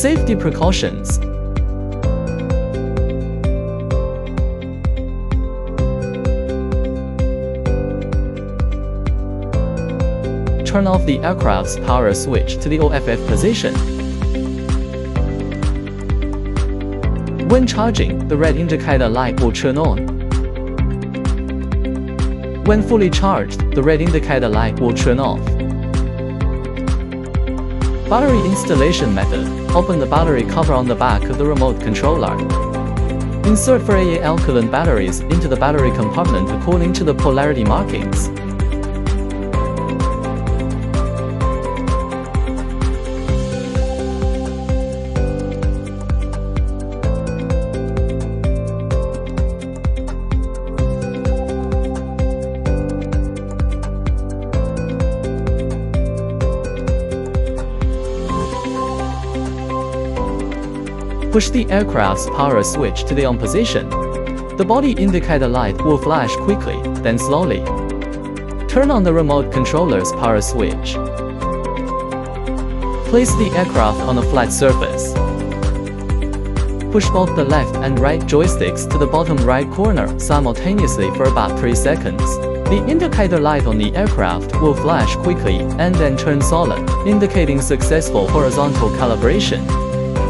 Safety precautions. Turn off the aircraft's power switch to the OFF position. When charging, the red indicator light will turn on. When fully charged, the red indicator light will turn off. Battery installation method. Open the battery cover on the back of the remote controller. Insert 4 AA alkaline batteries into the battery compartment according to the polarity markings. Push the aircraft's power switch to the on position. The body indicator light will flash quickly, then slowly. Turn on the remote controller's power switch. Place the aircraft on a flat surface. Push both the left and right joysticks to the bottom right corner simultaneously for about 3 seconds. The indicator light on the aircraft will flash quickly and then turn solid, indicating successful horizontal calibration.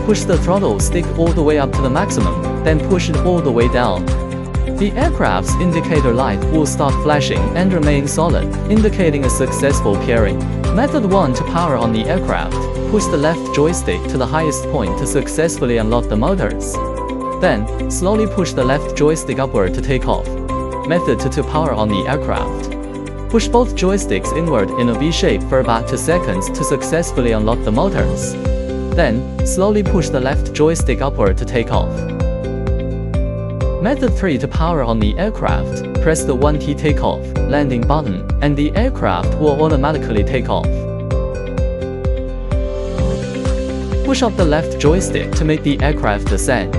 Push the throttle stick all the way up to the maximum, then push it all the way down. The aircraft's indicator light will stop flashing and remain solid, indicating a successful pairing. Method 1 to power on the aircraft. Push the left joystick to the highest point to successfully unlock the motors. Then, slowly push the left joystick upward to take off. Method 2 to power on the aircraft. Push both joysticks inward in a V shape for about 2 seconds to successfully unlock the motors. Then, slowly push the left joystick upward to take off. Method 3 to power on the aircraft. Press the 1T takeoff, landing button, and the aircraft will automatically take off. Push up the left joystick to make the aircraft descend.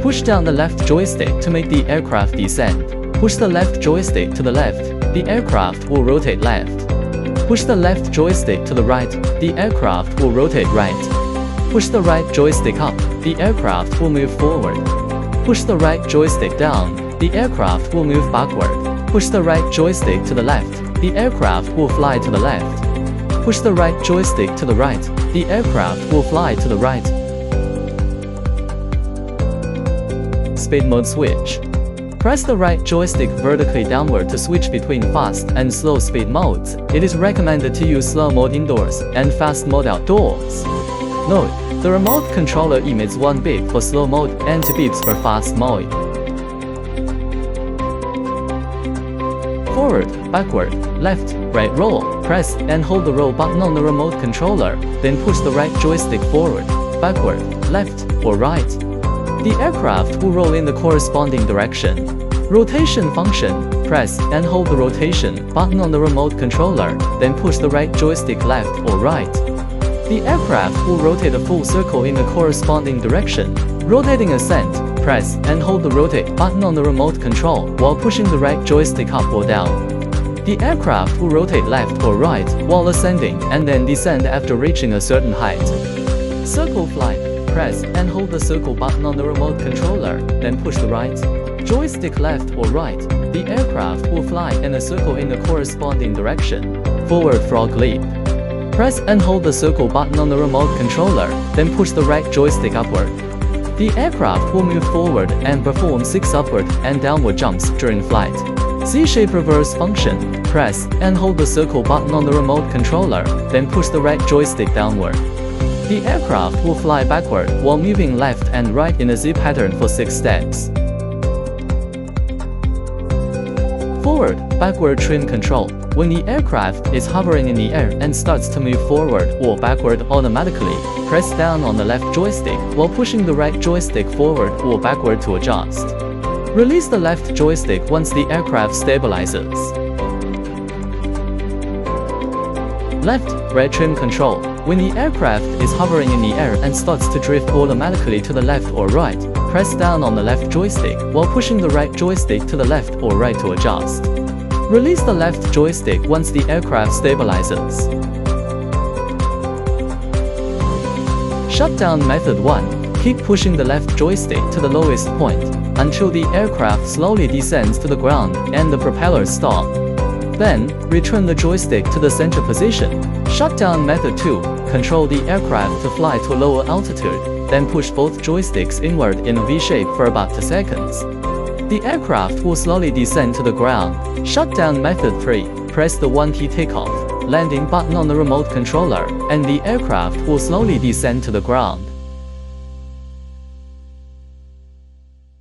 Push down the left joystick to make the aircraft descend. Push the left joystick to the left, the aircraft will rotate left. Push the left joystick to the right, the aircraft will rotate right. Push the right joystick up, the aircraft will move forward. Push the right joystick down, the aircraft will move backward. Push the right joystick to the left, the aircraft will fly to the left. Push the right joystick to the right, the aircraft will fly to the right. Speed mode switch. Press the right joystick vertically downward to switch between fast and slow speed modes. It is recommended to use slow mode indoors and fast mode outdoors. Note: the remote controller emits 1 beep for slow mode and 2 beeps for fast mode. Forward, backward, left, right roll. Press and hold the roll button on the remote controller, then push the right joystick forward, backward, left, or right. The aircraft will roll in the corresponding direction. Rotation function. Press and hold the rotation button on the remote controller, then push the right joystick left or right. The aircraft will rotate a full circle in the corresponding direction. Rotating ascent. Press and hold the rotate button on the remote control while pushing the right joystick up or down. The aircraft will rotate left or right while ascending and then descend after reaching a certain height. Circle flight. Press and hold the circle button on the remote controller, then push the right joystick left or right. The aircraft will fly in a circle in the corresponding direction. Forward frog leap. Press and hold the circle button on the remote controller, then push the right joystick upward. The aircraft will move forward and perform 6 upward and downward jumps during flight. Z-shape reverse function. Press and hold the circle button on the remote controller, then push the right joystick downward. The aircraft will fly backward while moving left and right in a Z pattern for 6 steps. Forward, backward trim control. When the aircraft is hovering in the air and starts to move forward or backward automatically, press down on the left joystick while pushing the right joystick forward or backward to adjust. Release the left joystick once the aircraft stabilizes. Left, right trim control. When the aircraft is hovering in the air and starts to drift automatically to the left or right, press down on the left joystick while pushing the right joystick to the left or right to adjust. Release the left joystick once the aircraft stabilizes. Shutdown Method 1. Keep pushing the left joystick to the lowest point until the aircraft slowly descends to the ground and the propellers stop. Then, return the joystick to the center position. Shutdown Method 2. Control the aircraft to fly to a lower altitude, then push both joysticks inward in a V shape for about 2 seconds. The aircraft will slowly descend to the ground. Shutdown Method 3. Press the 1T takeoff, landing button on the remote controller, and the aircraft will slowly descend to the ground.